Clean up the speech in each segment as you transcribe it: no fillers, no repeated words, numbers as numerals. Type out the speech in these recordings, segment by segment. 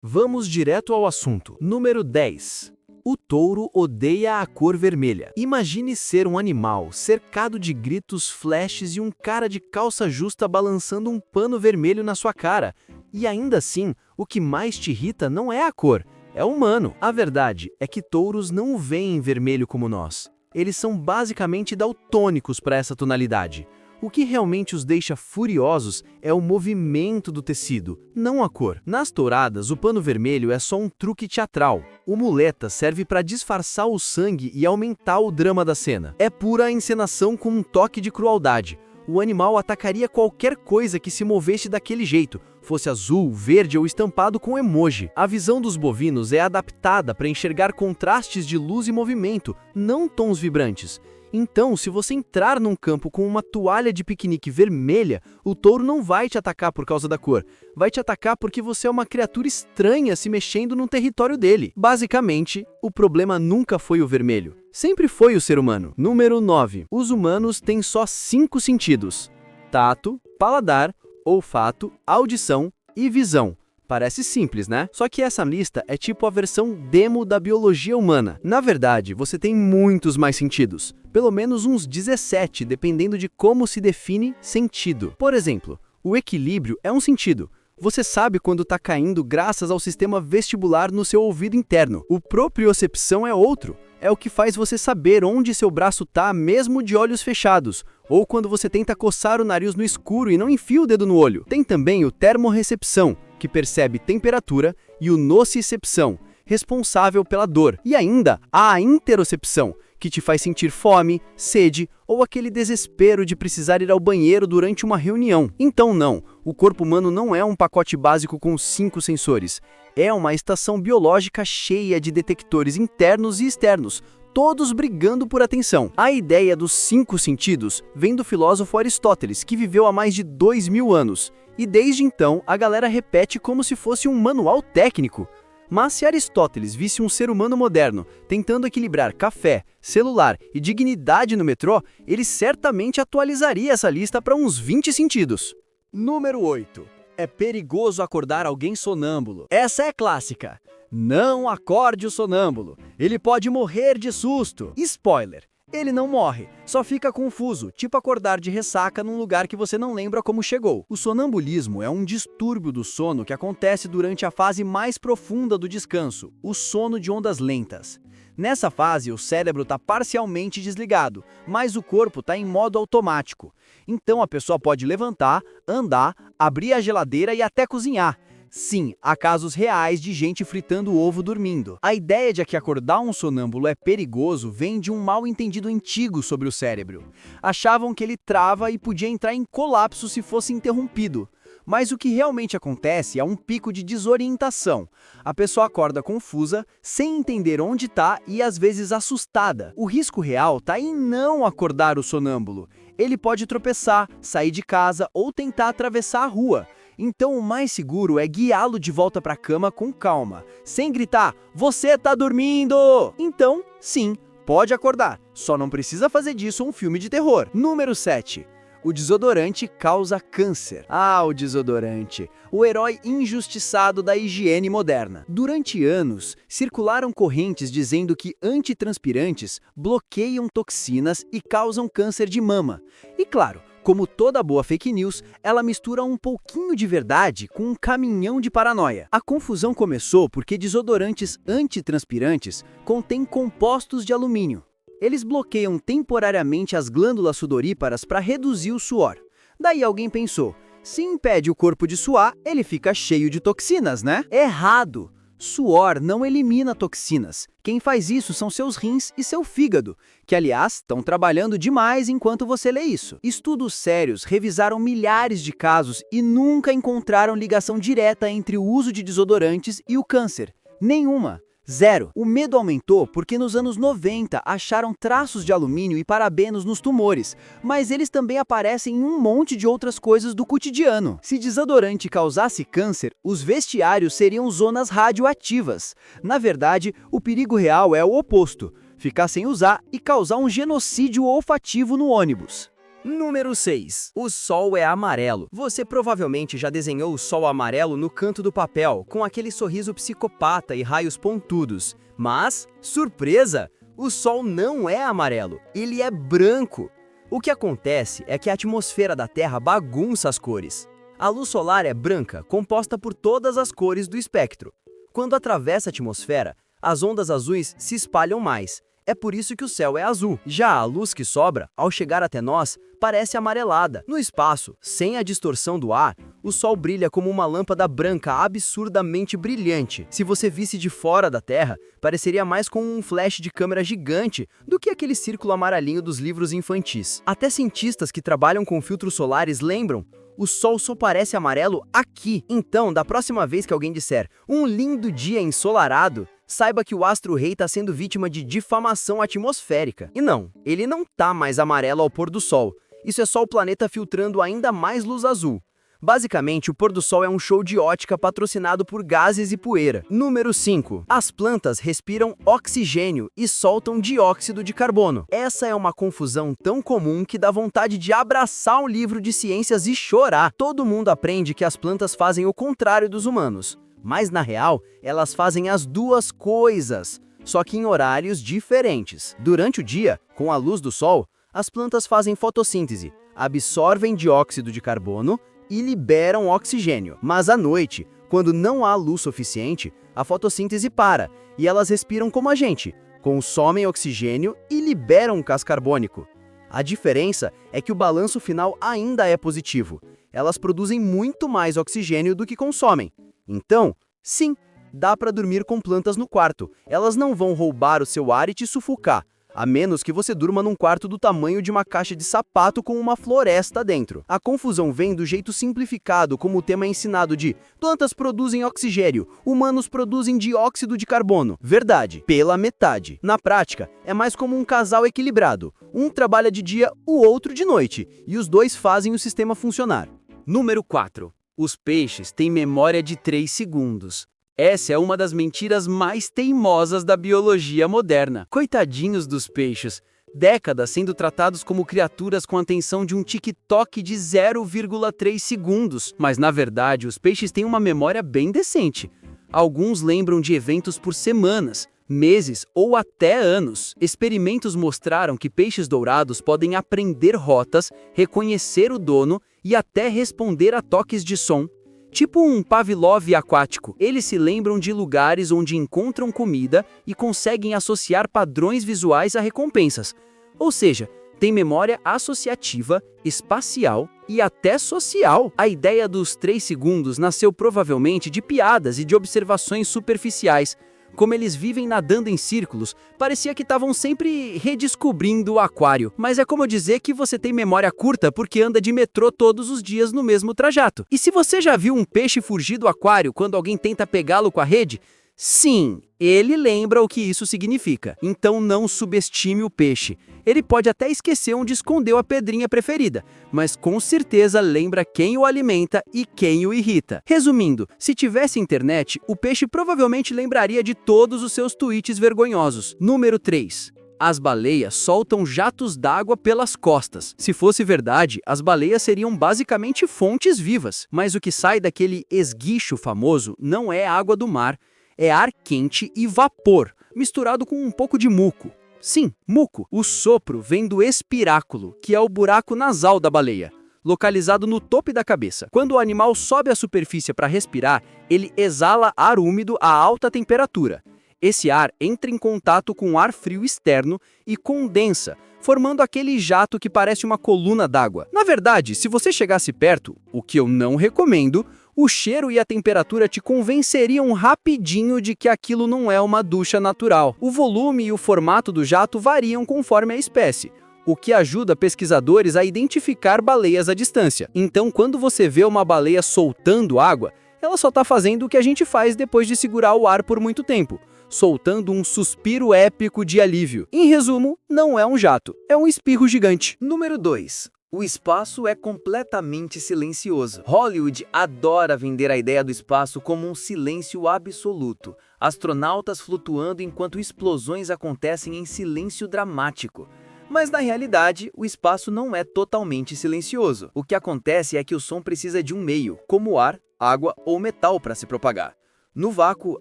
Vamos direto ao assunto. Número 10. O touro odeia a cor vermelha. Imagine ser um animal cercado de gritos, flashes e um cara de calça justa balançando um pano vermelho na sua cara. E ainda assim, o que mais te irrita não é a cor, é o humano. A verdade é que touros não o veem em vermelho como nós. Eles são basicamente daltônicos para essa tonalidade. O que realmente os deixa furiosos é o movimento do tecido, não a cor. Nas touradas, o pano vermelho é só um truque teatral. O muleta serve para disfarçar o sangue e aumentar o drama da cena. É pura encenação com um toque de crueldade. O animal atacaria qualquer coisa que se movesse daquele jeito, fosse azul, verde ou estampado com emoji. A visão dos bovinos é adaptada para enxergar contrastes de luz e movimento, não tons vibrantes. Então, se você entrar num campo com uma toalha de piquenique vermelha, o touro não vai te atacar por causa da cor. Vai te atacar porque você é uma criatura estranha se mexendo no território dele. Basicamente, o problema nunca foi o vermelho. Sempre foi o ser humano. Número 9. Os humanos têm só 5 sentidos: tato, paladar, olfato, audição e visão. Parece simples, né? Só que essa lista é tipo a versão demo da biologia humana. Na verdade, você tem muitos mais sentidos. Pelo menos uns 17, dependendo de como se define sentido. Por exemplo, o equilíbrio é um sentido. Você sabe quando está caindo graças ao sistema vestibular no seu ouvido interno. O propriocepção é outro. É o que faz você saber onde seu braço está mesmo de olhos fechados. Ou quando você tenta coçar o nariz no escuro e não enfia o dedo no olho. Tem também o termorrecepção, que percebe temperatura, e o nocicepção, responsável pela dor. E ainda há a interocepção, que te faz sentir fome, sede ou aquele desespero de precisar ir ao banheiro durante uma reunião. Então não, o corpo humano não é um pacote básico com 5 sensores. É uma estação biológica cheia de detectores internos e externos, todos brigando por atenção. A ideia dos 5 sentidos vem do filósofo Aristóteles, que viveu há mais de 2000 anos. E desde então, a galera repete como se fosse um manual técnico. Mas se Aristóteles visse um ser humano moderno tentando equilibrar café, celular e dignidade no metrô, ele certamente atualizaria essa lista para uns 20 sentidos. Número 8. É perigoso acordar alguém sonâmbulo. Essa é clássica. Não acorde o sonâmbulo. Ele pode morrer de susto. Spoiler. Ele não morre, só fica confuso, tipo acordar de ressaca num lugar que você não lembra como chegou. O sonambulismo é um distúrbio do sono que acontece durante a fase mais profunda do descanso, o sono de ondas lentas. Nessa fase, o cérebro está parcialmente desligado, mas o corpo está em modo automático. Então a pessoa pode levantar, andar, abrir a geladeira e até cozinhar. Sim, há casos reais de gente fritando ovo dormindo. A ideia de que acordar um sonâmbulo é perigoso vem de um mal-entendido antigo sobre o cérebro. Achavam que ele trava e podia entrar em colapso se fosse interrompido. Mas o que realmente acontece é um pico de desorientação. A pessoa acorda confusa, sem entender onde está e às vezes assustada. O risco real está em não acordar o sonâmbulo. Ele pode tropeçar, sair de casa ou tentar atravessar a rua. Então o mais seguro é guiá-lo de volta para a cama com calma, sem gritar, "Você tá dormindo!" Então, sim, pode acordar, só não precisa fazer disso um filme de terror. Número 7. O desodorante causa câncer. Ah, o desodorante, o herói injustiçado da higiene moderna. Durante anos, circularam correntes dizendo que antitranspirantes bloqueiam toxinas e causam câncer de mama. E claro, como toda boa fake news, ela mistura um pouquinho de verdade com um caminhão de paranoia. A confusão começou porque desodorantes antitranspirantes contêm compostos de alumínio. Eles bloqueiam temporariamente as glândulas sudoríparas para reduzir o suor. Daí alguém pensou, se impede o corpo de suar, ele fica cheio de toxinas, né? Errado! Suor não elimina toxinas. Quem faz isso são seus rins e seu fígado, que, aliás, estão trabalhando demais enquanto você lê isso. Estudos sérios revisaram milhares de casos e nunca encontraram ligação direta entre o uso de desodorantes e o câncer. Nenhuma. Zero. O medo aumentou porque nos anos 90 acharam traços de alumínio e parabenos nos tumores, mas eles também aparecem em um monte de outras coisas do cotidiano. Se desodorante causasse câncer, os vestiários seriam zonas radioativas. Na verdade, o perigo real é o oposto: ficar sem usar e causar um genocídio olfativo no ônibus. Número 6. O Sol é amarelo. Você provavelmente já desenhou o Sol amarelo no canto do papel, com aquele sorriso psicopata e raios pontudos. Mas, surpresa! O Sol não é amarelo, ele é branco. O que acontece é que a atmosfera da Terra bagunça as cores. A luz solar é branca, composta por todas as cores do espectro. Quando atravessa a atmosfera, as ondas azuis se espalham mais. É por isso que o céu é azul. Já a luz que sobra, ao chegar até nós, parece amarelada. No espaço, sem a distorção do ar, o Sol brilha como uma lâmpada branca absurdamente brilhante. Se você visse de fora da Terra, pareceria mais com um flash de câmera gigante do que aquele círculo amarelinho dos livros infantis. Até cientistas que trabalham com filtros solares lembram: o Sol só parece amarelo aqui. Então, da próxima vez que alguém disser "um lindo dia ensolarado", saiba que o astro-rei está sendo vítima de difamação atmosférica. E não, ele não tá mais amarelo ao pôr do sol. Isso é só o planeta filtrando ainda mais luz azul. Basicamente, o pôr do sol é um show de ótica patrocinado por gases e poeira. Número 5. As plantas respiram oxigênio e soltam dióxido de carbono. Essa é uma confusão tão comum que dá vontade de abraçar um livro de ciências e chorar. Todo mundo aprende que as plantas fazem o contrário dos humanos. Mas, na real, elas fazem as duas coisas, só que em horários diferentes. Durante o dia, com a luz do sol, as plantas fazem fotossíntese, absorvem dióxido de carbono e liberam oxigênio. Mas à noite, quando não há luz suficiente, a fotossíntese para e elas respiram como a gente, consomem oxigênio e liberam gás carbônico. A diferença é que o balanço final ainda é positivo. Elas produzem muito mais oxigênio do que consomem. Então, sim, dá para dormir com plantas no quarto. Elas não vão roubar o seu ar e te sufocar, a menos que você durma num quarto do tamanho de uma caixa de sapato com uma floresta dentro. A confusão vem do jeito simplificado como o tema é ensinado de plantas produzem oxigênio, humanos produzem dióxido de carbono. Verdade, pela metade. Na prática, é mais como um casal equilibrado. Um trabalha de dia, o outro de noite, e os dois fazem o sistema funcionar. Número 4. Os peixes têm memória de 3 segundos. Essa é uma das mentiras mais teimosas da biologia moderna. Coitadinhos dos peixes, décadas sendo tratados como criaturas com a atenção de um TikTok de 0,3 segundos. Mas na verdade, os peixes têm uma memória bem decente. Alguns lembram de eventos por semanas, meses ou até anos. Experimentos mostraram que peixes dourados podem aprender rotas, reconhecer o dono e até responder a toques de som. Tipo um Pavlov aquático, eles se lembram de lugares onde encontram comida e conseguem associar padrões visuais a recompensas. Ou seja, tem memória associativa, espacial e até social. A ideia dos 3 segundos nasceu provavelmente de piadas e de observações superficiais. Como eles vivem nadando em círculos, parecia que estavam sempre redescobrindo o aquário. Mas é como dizer que você tem memória curta porque anda de metrô todos os dias no mesmo trajeto. E se você já viu um peixe fugir do aquário quando alguém tenta pegá-lo com a rede? Sim, ele lembra o que isso significa. Então não subestime o peixe. Ele pode até esquecer onde escondeu a pedrinha preferida, mas com certeza lembra quem o alimenta e quem o irrita. Resumindo, se tivesse internet, o peixe provavelmente lembraria de todos os seus tweets vergonhosos. Número 3. As baleias soltam jatos d'água pelas costas. Se fosse verdade, as baleias seriam basicamente fontes vivas. Mas o que sai daquele esguicho famoso não é água do mar, é ar quente e vapor, misturado com um pouco de muco. Sim, muco. O sopro vem do espiráculo, que é o buraco nasal da baleia, localizado no topo da cabeça. Quando o animal sobe à superfície para respirar, ele exala ar úmido a alta temperatura. Esse ar entra em contato com o ar frio externo e condensa, formando aquele jato que parece uma coluna d'água. Na verdade, se você chegasse perto, o que eu não recomendo, o cheiro e a temperatura te convenceriam rapidinho de que aquilo não é uma ducha natural. O volume e o formato do jato variam conforme a espécie, o que ajuda pesquisadores a identificar baleias à distância. Então, quando você vê uma baleia soltando água, ela só está fazendo o que a gente faz depois de segurar o ar por muito tempo, soltando um suspiro épico de alívio. Em resumo, não é um jato, é um espirro gigante. Número 2. O espaço é completamente silencioso. Hollywood adora vender a ideia do espaço como um silêncio absoluto. Astronautas flutuando enquanto explosões acontecem em silêncio dramático. Mas na realidade, o espaço não é totalmente silencioso. O que acontece é que o som precisa de um meio, como ar, água ou metal para se propagar. No vácuo,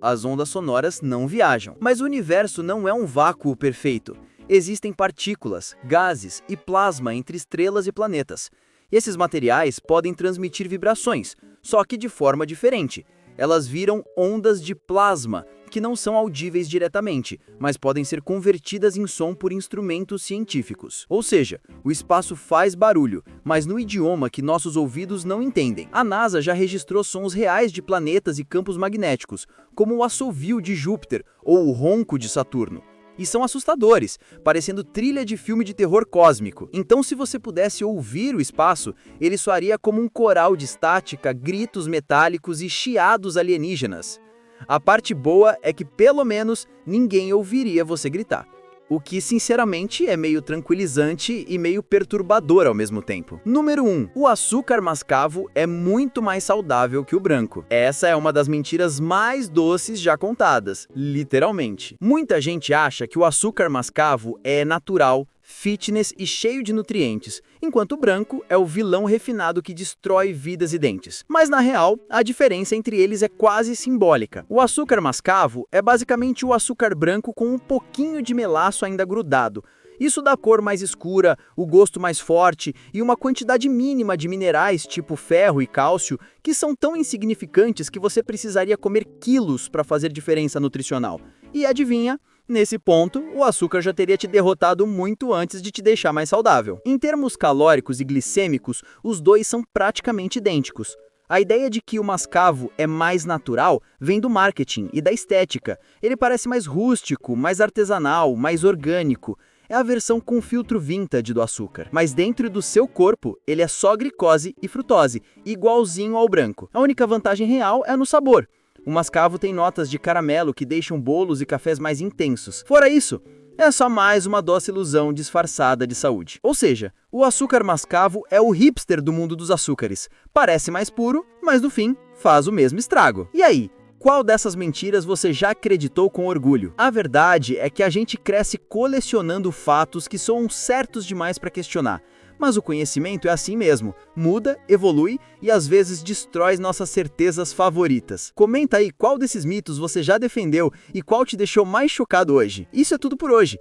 as ondas sonoras não viajam. Mas o universo não é um vácuo perfeito. Existem partículas, gases e plasma entre estrelas e planetas. Esses materiais podem transmitir vibrações, só que de forma diferente. Elas viram ondas de plasma, que não são audíveis diretamente, mas podem ser convertidas em som por instrumentos científicos. Ou seja, o espaço faz barulho, mas no idioma que nossos ouvidos não entendem. A NASA já registrou sons reais de planetas e campos magnéticos, como o assovio de Júpiter ou o ronco de Saturno. E são assustadores, parecendo trilha de filme de terror cósmico. Então, se você pudesse ouvir o espaço, ele soaria como um coral de estática, gritos metálicos e chiados alienígenas. A parte boa é que, pelo menos, ninguém ouviria você gritar. O que, sinceramente, é meio tranquilizante e meio perturbador ao mesmo tempo. Número 1. O açúcar mascavo é muito mais saudável que o branco. Essa é uma das mentiras mais doces já contadas, literalmente. Muita gente acha que o açúcar mascavo é natural, fitness e cheio de nutrientes, enquanto o branco é o vilão refinado que destrói vidas e dentes. Mas na real, a diferença entre eles é quase simbólica. O açúcar mascavo é basicamente o açúcar branco com um pouquinho de melaço ainda grudado. Isso dá a cor mais escura, o gosto mais forte e uma quantidade mínima de minerais tipo ferro e cálcio que são tão insignificantes que você precisaria comer quilos para fazer diferença nutricional. E adivinha? Nesse ponto, o açúcar já teria te derrotado muito antes de te deixar mais saudável. Em termos calóricos e glicêmicos, os dois são praticamente idênticos. A ideia de que o mascavo é mais natural vem do marketing e da estética. Ele parece mais rústico, mais artesanal, mais orgânico. É a versão com filtro vintage do açúcar. Mas dentro do seu corpo, ele é só glicose e frutose, igualzinho ao branco. A única vantagem real é no sabor. O mascavo tem notas de caramelo que deixam bolos e cafés mais intensos. Fora isso, é só mais uma doce ilusão disfarçada de saúde. Ou seja, o açúcar mascavo é o hipster do mundo dos açúcares. Parece mais puro, mas no fim, faz o mesmo estrago. E aí? Qual dessas mentiras você já acreditou com orgulho? A verdade é que a gente cresce colecionando fatos que são certos demais para questionar. Mas o conhecimento é assim mesmo, muda, evolui e às vezes destrói nossas certezas favoritas. Comenta aí qual desses mitos você já defendeu e qual te deixou mais chocado hoje. Isso é tudo por hoje.